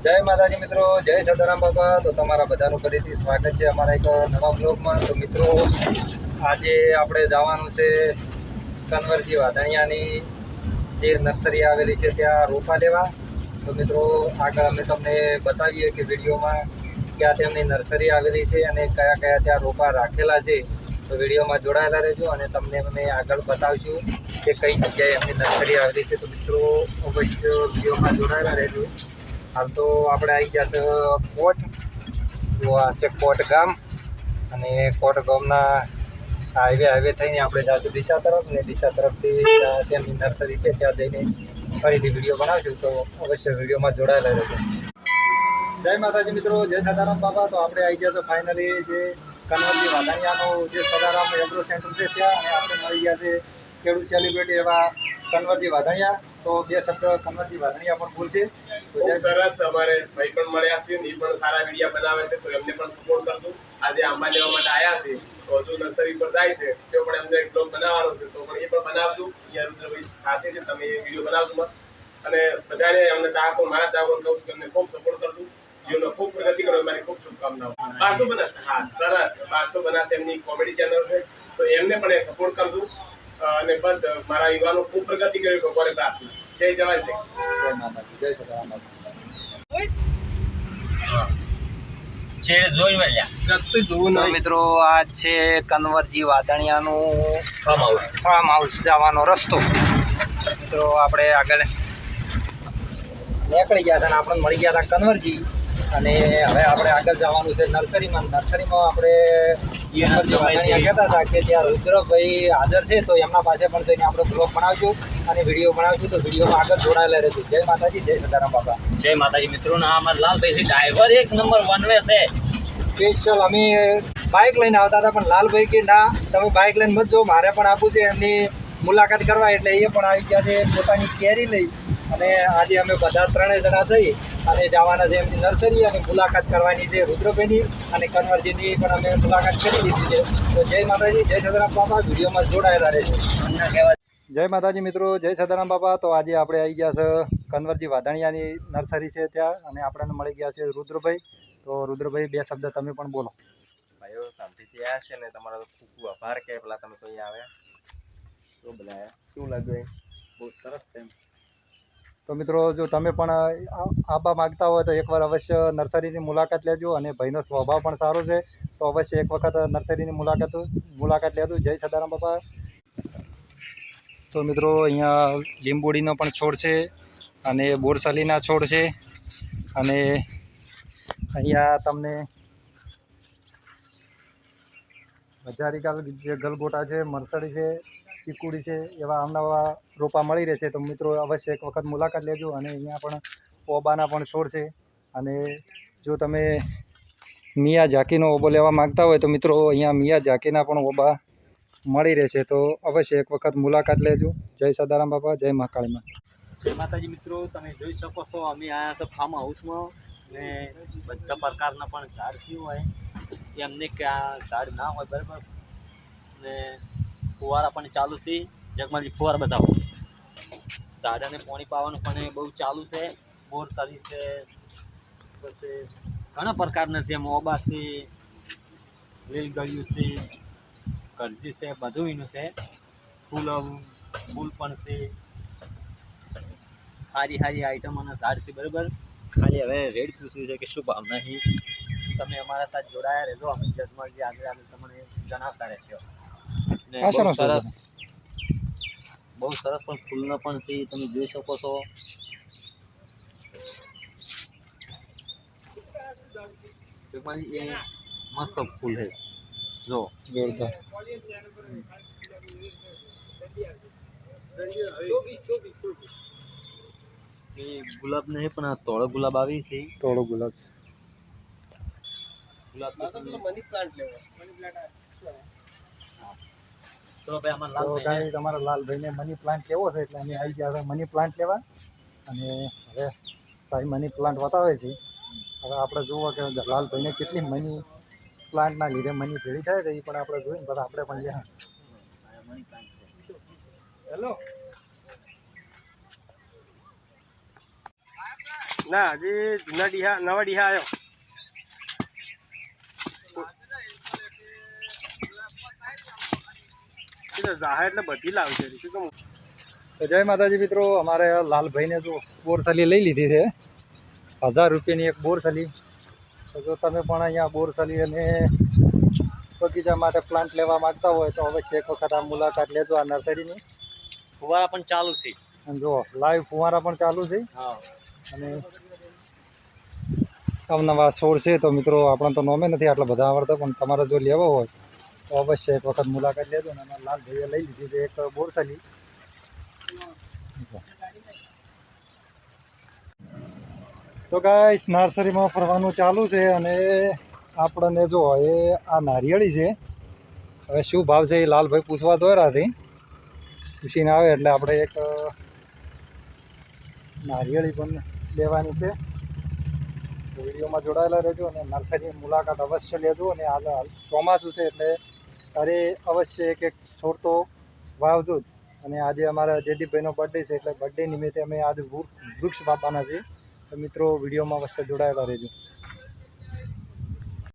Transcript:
જય માતાજી મિત્રો, જય સદારામ બાપા। તો તમારા બધાનું ફરીથી સ્વાગત છે અમારા એક નવા બ્લોગમાં। તો મિત્રો આજે આપણે જવાનું છે કન્વરજી વાધણિયાની જે નર્સરી આવેલી છે ત્યાં રોપા લેવા। તો મિત્રો આગળ અમે તમને બતાવીએ કે વિડીયોમાં ક્યાં તેમની નર્સરી આવેલી છે અને કયા કયા ત્યાં રોપા રાખેલા છે। તો વિડીયોમાં જોડાયેલા રહેજો અને તમને અમે આગળ બતાવીશું કે કઈ જગ્યાએ એમની નર્સરી આવેલી છે। તો મિત્રો અવશ્ય વિડીયોમાં જોડાયેલા રહેજો। હાલ તો આપણે આવી ગયા છે કોટ, તો આ છે કોટ ગામ અને કોટ ગામના હાઈવે થઈને આપણે જાશું ડીસા તરફ, અને ડીસા તરફથી ત્યાંની નર્સરી છે ત્યાં જઈને ફરીથી વિડીયો બનાવીશું। તો અવશ્ય વિડીયોમાં જોડાયેલા રહેજો। જય માતાજી મિત્રો, જય સદારામ બાપા। તો આપણે આવી ગયા તો ફાઇનલી જે કન્વરજી વાધણિયાનું જે સદારામ એગ્રો સેન્ટર છે ત્યાં, અને આપણે મળી ગયા છે ખેડૂત સેલિબ્રિટી એવા કન્વરજી વાધણિયા। તો બે શબ્દ કન્વરજી વાધણિયા પણ બોલશે। ખૂબ સરસ, અમારે ભાઈ પણ મળ્યા છે, એ પણ સારા વિડીયો બનાવે છે, તો એમને પણ સપોર્ટ કરજો। આજે આંબા લેવા માટે આવ્યા છે, તો હજુ નર્સરી પર જાય છે, તો પણ એમને એક બ્લોગ બનાવવાનો છે, તો પણ એ પણ બનાવજો। અહીંયા રુદ્રભાઈ સાથે છે, તમે એ વિડીયો બનાવજો મસ્ત। અને બધાને અમને ચાહકો, મારા ચાહકો કહું છું કે એમને ખૂબ સપોર્ટ કરજો। જીવનો ખૂબ પ્રગતિ કરો, મારી ખૂબ શુભકામનાઓ। 1200 બનાસ, હા સરસ, 1200 બનાસ એમની કોમેડી ચેનલ છે, તો એમને પણ એ સપોર્ટ કરજો। અને બસ મારા યુવાનો ખૂબ પ્રગતિ કરે, ભગવાને પ્રાર્થના। જય જવાન, જય માતાજી, જય સદારામ બાપા। તો મિત્રો આ છે કન્વરજી વાધણિયાનું ફાર્મ હાઉસ જવાનો રસ્તો। મિત્રો આપણે આગળ નીકળી ગયા હતા અને આપણને મળી ગયા હતા કન્વરજી, અને હવે આપણે આગળ જવાનું છે નર્સરીમાં આપણે કન્વરજી વાધણિયા કહેતા હતા કે ત્યાં રુદ્રભાઈ હાજર છે, તો એમના પાસે પણ જઈને આપણે બ્લોગ બનાવશું અને વિડીયો બનાવશું। તો વિડીયોમાં આગળ જોડાયેલા રહેજો। જય માતાજી, જય સદારામ બાપા। જય માતાજી મિત્રો, ના અમારા લાલભાઈ છે ડ્રાઈવર એક નંબર વનવે છે। સ્પેશિયલ અમે બાઇક લઈને આવતા હતા, પણ લાલભાઈ કે ના તમે બાઇક લઈને મત જો, મારે પણ આપવું છે એમની મુલાકાત કરવા, એટલે એ પણ આવી ગયા છે પોતાની કેરી લઈ। અને આજે અમે બધા ત્રણેય જણા થઈ અને જવાના છે એમની નર્સરી, અને મુલાકાત કરવાની છે રુદ્રભાઈની અને કન્વરજીની પણ અમે મુલાકાત કરી લીધી છે। તો જય માતાજી, જય સદારામ બાપા, વિડીયોમાં જોડાયેલા રહેજો। જય માતાજી મિત્રો, જય સદારામ બાપા। તો આજે આપણે આવી ગયા છે કન્વરજી વાધણિયાની નર્સરી છે ત્યાં, અને આપણને મળી ગયા છે રુદ્રભાઈ। તો રુદ્રભાઈ બે શબ્દ તમે પણ બોલો। ભાઈઓ શાંતિથી આવ્યા છે ને, તમારો ખૂબ ખૂબ આભાર કે પેલા તમે તો અહીંયા આવ્યા, તો બોલાયા, શું લાગ્યું? બહુ સરસ છે। તો મિત્રો જો તમે પણ આવવા માગતા હોય તો એકવાર અવશ્ય નર્સરીની મુલાકાત લેજો, અને ભાઈનો સ્વભાવ પણ સારો છે, તો અવશ્ય એક વખત નર્સરીની મુલાકાત લેજો। જય સદારામ બાપા। તો મિત્રો અહીંયા લીંબોડીનો પણ છોડ છે, અને બોરસલીના છોડ છે, અને અહીંયા તમને હજારીકાલ જે ગલગોટા છે, મરસડી છે, ચીકુડી છે, એવા અવનવા રોપા મળી રહેશે। તો મિત્રો અવશ્ય એક વખત મુલાકાત લેજો। અને અહીંયા પણ ઓબાના પણ છોડ છે, અને જો તમે મિયા ઝાંકીનો ઓબો લેવા માગતા હોય તો મિત્રો અહીંયા મિયા ઝાંકીના પણ ઓબા મળી રહેશે। તો અવશ્ય એક વખત મુલાકાત લેજો। જય સદારામ બાપા, જય મહાકાળીમાં। જય માતાજી મિત્રો, તમે જોઈ શકો છો અમે આવ્યા છો ફાર્મ હાઉસમાં, ને બધા પ્રકારના પણ ઝાડ થયું હોય એમને કે આ ઝાડ ના હોય બરાબર, ને ફુવારા પણ ચાલુ છે। જગમાલજી ફુવારા બતાવો। ઝાડાને પાણી પાવાનું પણ બહુ ચાલુ છે। બોર સારી છે, પછી ઘણા પ્રકારના છે, મોબા છે, લીલગળ્યું છે, કરજી છે, બધું એનું છે। ફૂલ પણ છે, સારી આઈટમોના ઝાડ છે બરાબર। ખાલી હવે રેડ પૂછ્યું છે કે શું ભાવ નહીં, તમે અમારા સાથે જોડાયા રહેજો, અમે જગમાલજી આગળ તમને જણાવતા રહેશો। ને બહુ સરસ પણ ફૂલનો પણ છે, તમે જોઈ શકો છો। જગમાલજી એ મસ્ત ફૂલ છે, જો જોરદાર। એ ગુલાબ નહીં પણ આ તોળો ગુલાબ આવી છે, થોડો ગુલાબ છે, ગુલાબ મની પ્લાન્ટ લેવો, મની પ્લાન્ટ તો ભાઈ અમારા તો કાંઈ તમારા લાલભાઈને મની પ્લાન્ટ લેવો છે, એટલે અમે આવી ગયા મની પ્લાન્ટ લેવા। અને હવે ભાઈ મની પ્લાન્ટ બતાવે છે। હવે આપણે જુઓ કે લાલભાઈને કેટલી મની પ્લાન્ટના લીધે મની ભેળી થાય છે, એ પણ આપણે જોઈને પછી આપણે પણ લે। મની પ્લાન્ટ છે। હેલો। ના હજી જૂના ડીહા નવા ડીહા આવ્યો. જાહે એટલે બધી લાવશે. તો જય માતાજી મિત્રો, અમારે લાલભાઈને જો બોરસલી લઈ લીધી છે 1000 રૂપિયાની એક બોરસલી. તો જો તમે પણ અહીંયા બોરસલી અને બગીચા માટે પ્લાન્ટ લેવા માંગતા હોય તો અવશ્ય એક વખત આ મુલાકાત લેજો આ નર્સરીની. ફુવારા પણ ચાલુ છે. અને જો લાઈવ ફુવારા પણ ચાલુ છે હા, અને અવનવા છોડ છે. તો મિત્રો આપણે તો નોમે નથી આટલા બધા આવડતા, પણ તમારે જો લેવો હોય તો અવશ્ય એક વખત મુલાકાત લેજો. અને અમારા લાલભાઈએ લઈ લીધી છે એક બોરસલી. તો ગાઈસ નર્સરીમાં ફરવાનું ચાલુ છે અને આપણને જો એ આ નારિયેળી છે. હવે શું ભાવ છે એ લાલભાઈ પૂછવા દોર્યા હતી. પૂછીને આવે એટલે આપણે એક નારિયેળી પણ લેવાની છે. તો વિડીયોમાં જોડાયેલા રહેજો અને નર્સરીની મુલાકાત અવશ્ય લેજો. અને હાલ ચોમાસું છે એટલે તારે અવશ્ય એક એક છોડ તો વાવજો જ. અને આજે અમારા જયદીપભાઈનો બર્થડે છે એટલે બર્થડે નિમિત્તે અમે આજે વૃક્ષ વાવવાના છીએ. તો મિત્રો વિડીયોમાં અવશ્ય જોડાયેલા રહેજો.